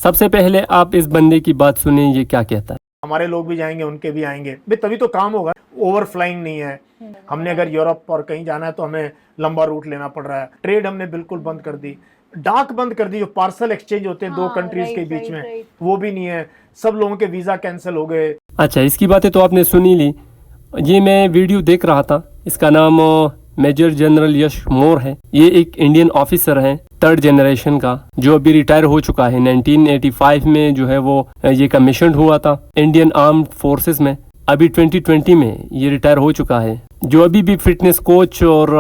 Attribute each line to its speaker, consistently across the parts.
Speaker 1: सबसे पहले आप इस बंदे की बात सुने, ये क्या कहता है।
Speaker 2: हमारे लोग भी जाएंगे, उनके भी आएंगे भाई, तभी तो काम होगा। ओवर फ्लाइंग नहीं है। हमने अगर यूरोप और कहीं जाना है तो हमें लंबा रूट लेना पड़ रहा है। ट्रेड हमने बिल्कुल बंद कर दी, डाक बंद कर दी। जो पार्सल एक्सचेंज होते हैं दो कंट्रीज के बीच में, वो भी नहीं है। सब लोगों के वीजा कैंसिल हो गए।
Speaker 1: अच्छा, इसकी बातें तो आपने सुनी ली। ये मैं वीडियो देख रहा था, इसका नाम मेजर जनरल यश मोर है। ये एक इंडियन ऑफिसर है 3rd जनरेशन का, जो अभी रिटायर हो चुका है। 1985 में जो है वो ये कमीशन हुआ था इंडियन आर्म्ड फोर्सेस में। अभी 2020 में ये रिटायर हो चुका है, जो अभी भी फिटनेस कोच और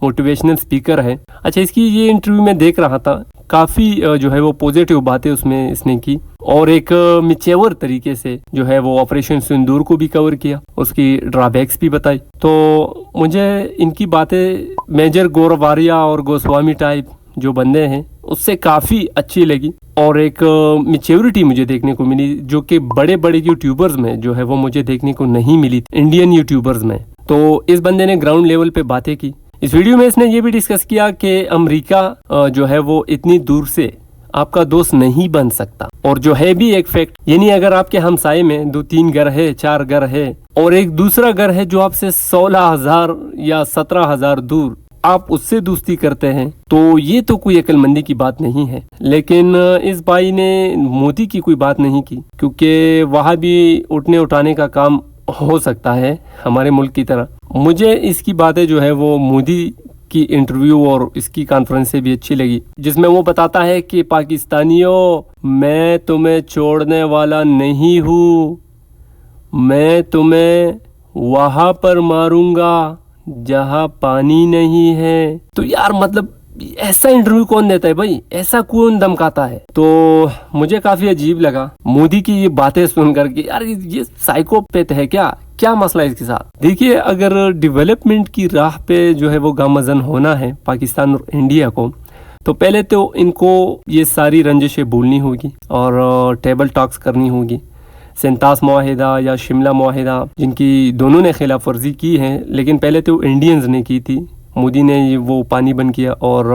Speaker 1: मोटिवेशनल स्पीकर है। अच्छा, इसकी ये इंटरव्यू में देख रहा था, काफी जो है वो पॉजिटिव बातें उसमें इसने की, और एक मिचेवर तरीके से जो है वो ऑपरेशन सिंदूर को भी कवर किया, उसकी ड्रॉबैक्स भी बताई। तो मुझे इनकी बातें मेजर गौरवारिया और गोस्वामी टाइप जो बंदे हैं उससे काफ़ी अच्छी लगी, और एक मिच्योरिटी मुझे देखने को मिली जो कि बड़े बड़े यूट्यूबर्स में जो है वो मुझे देखने को नहीं मिली, इंडियन यूट्यूबर्स में। तो इस बंदे ने ग्राउंड लेवल पे बातें की। इस वीडियो में इसने ये भी डिस्कस किया कि अमेरिका जो है वो इतनी दूर से आपका दोस्त नहीं बन सकता, और जो है भी एक फैक्ट, यानी अगर आपके हमसाये में 2-3 घर है, 4 घर है, और एक दूसरा घर है जो आपसे 16,000 या 17,000 दूर, आप उससे दोस्ती करते हैं, तो ये तो कोई अक्लमंदी की बात नहीं है। लेकिन इस भाई ने मोदी की कोई बात नहीं की, क्योंकि वहाँ भी उठने उठाने का काम हो सकता है हमारे मुल्क की तरह। मुझे इसकी बातें जो है वो मोदी की इंटरव्यू और इसकी कॉन्फ्रेंस से भी अच्छी लगी, जिसमें वो बताता है कि पाकिस्तानियों, मैं तुम्हें छोड़ने वाला नहीं हूँ, मैं तुम्हें वहाँ पर मारूंगा जहाँ पानी नहीं है। तो यार मतलब ऐसा इंटरव्यू कौन देता है भाई, ऐसा कौन धमकाता है। तो मुझे काफी अजीब लगा मोदी की ये बातें सुनकर कि यार ये साइकोपैथ है क्या मसला है इसके साथ। देखिए, अगर डेवलपमेंट की राह पे जो है वो गामजन होना है पाकिस्तान और इंडिया को, तो पहले तो इनको ये सारी रंजिशें भूलनी होगी और टेबल टॉक्स करनी होगी। सेंतास मुआहिदा या शिमला मुआहिदा, जिनकी दोनों ने खिलाफ वर्जी की है, लेकिन पहले तो इंडियंस ने की थी। मोदी ने वो पानी बंद किया और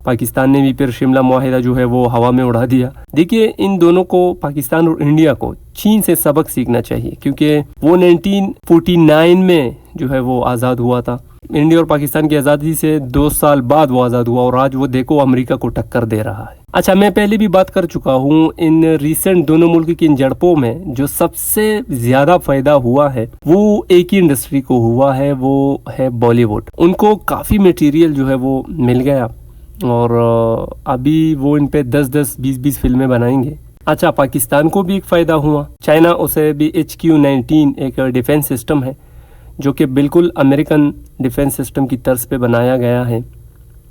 Speaker 1: पाकिस्तान ने भी फिर शिमला मुआहिदा जो है वो हवा में उड़ा दिया। देखिए, इन दोनों को, पाकिस्तान और इंडिया को, चीन से सबक सीखना चाहिए, क्योंकि वो 1949 में जो है वो आज़ाद हुआ था। इंडिया और पाकिस्तान की आज़ादी से 2 साल बाद वो आज़ाद हुआ, और आज वो देखो अमेरिका को टक्कर दे रहा है। अच्छा, मैं पहले भी बात कर चुका हूँ, इन रिसेंट दोनों मुल्क की इन झड़पों में जो सबसे ज्यादा फायदा हुआ है वो एक ही इंडस्ट्री को हुआ है, वो है बॉलीवुड। उनको काफी मटेरियल जो है वो मिल गया, और अभी वो इन पे 10-10, 20-20 फिल्में बनाएंगे। अच्छा, पाकिस्तान को भी एक फ़ायदा हुआ। चाइना, उसे भी HQ-19 एक डिफेंस सिस्टम है जो कि बिल्कुल अमेरिकन डिफेंस सिस्टम की तर्ज पे बनाया गया है,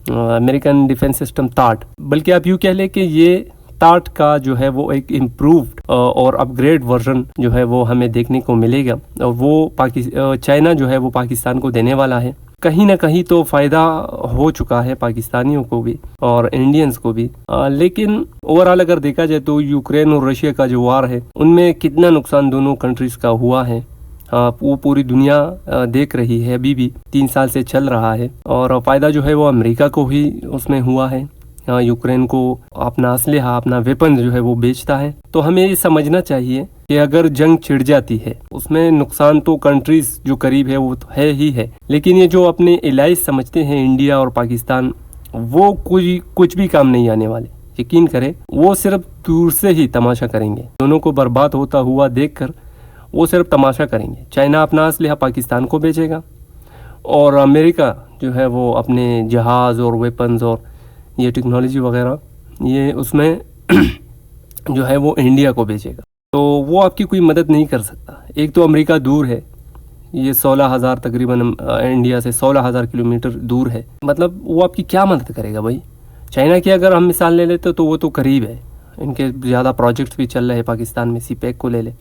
Speaker 1: अमेरिकन डिफेंस सिस्टम THAAD। बल्कि आप यूँ कह लें कि ये THAAD का जो है वो एक इम्प्रूव्ड और अपग्रेड वर्जन जो है वो हमें देखने को मिलेगा, और वो चाइना जो है वो पाकिस्तान को देने वाला है। कहीं ना कहीं तो फ़ायदा हो चुका है पाकिस्तानियों को भी और इंडियंस को भी। लेकिन ओवरऑल अगर देखा जाए तो यूक्रेन और रशिया का जो वार है, उनमें कितना नुकसान दोनों कंट्रीज़ का हुआ है वो पूरी दुनिया देख रही है। अभी भी 3 साल से चल रहा है, और फ़ायदा जो है वो अमेरिका को ही उसमें हुआ है। यूक्रेन को अपना असलहा, अपना वेपन जो है वो बेचता है। तो हमें ये समझना चाहिए कि अगर जंग छिड़ जाती है, उसमें नुकसान तो कंट्रीज जो करीब है वो तो है ही है, लेकिन ये जो अपने एलाइज समझते हैं इंडिया और पाकिस्तान, वो कुछ भी काम नहीं आने वाले। यकीन करें, वो सिर्फ दूर से ही तमाशा करेंगे। दोनों को बर्बाद होता हुआ देखकर वो सिर्फ तमाशा करेंगे। चाइना अपना असलहा पाकिस्तान को बेचेगा, और अमेरिका जो है वो अपने जहाज़ और वेपन्स और ये टेक्नोलॉजी वगैरह ये उसमें जो है वो इंडिया को बेचेगा। तो वो आपकी कोई मदद नहीं कर सकता। एक तो अमेरिका दूर है, ये 16,000 तकरीबन इंडिया से 16,000 किलोमीटर दूर है। मतलब वो आपकी क्या मदद करेगा भाई। चाइना की अगर हम मिसाल ले लेते तो वो तो करीब है, इनके ज़्यादा प्रोजेक्ट्स भी चल रहे हैं पाकिस्तान में। CPEC को ले ले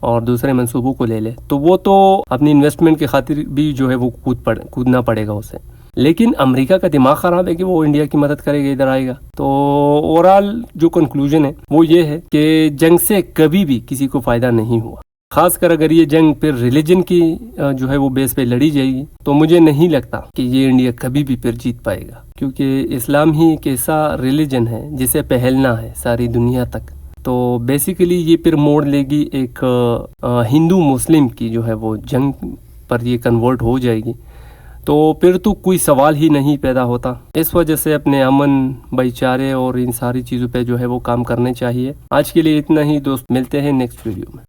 Speaker 1: और दूसरे मंसूबों को ले ले, तो वो तो अपनी इन्वेस्टमेंट की खातिर भी जो है वो कूदना पड़ेगा उसे। लेकिन अमेरिका का दिमाग ख़राब है कि वो इंडिया की मदद करेगा, इधर आएगा। तो ओवरऑल जो कंक्लूजन है वो ये है कि जंग से कभी भी किसी को फ़ायदा नहीं हुआ। खासकर अगर ये जंग फिर रिलीजन की जो है वो बेस पे लड़ी जाएगी तो मुझे नहीं लगता कि ये इंडिया कभी भी फिर जीत पाएगा, क्योंकि इस्लाम ही एक ऐसा रिलीजन है जिसे पहलना है सारी दुनिया तक। तो बेसिकली ये फिर मोड़ लेगी एक हिंदू मुस्लिम की जो है वो जंग पर ये कन्वर्ट हो जाएगी, तो फिर तो कोई सवाल ही नहीं पैदा होता। इस वजह से अपने अमन भाईचारे और इन सारी चीज़ों पे जो है वो काम करने चाहिए। आज के लिए इतना ही दोस्त, मिलते हैं नेक्स्ट वीडियो में।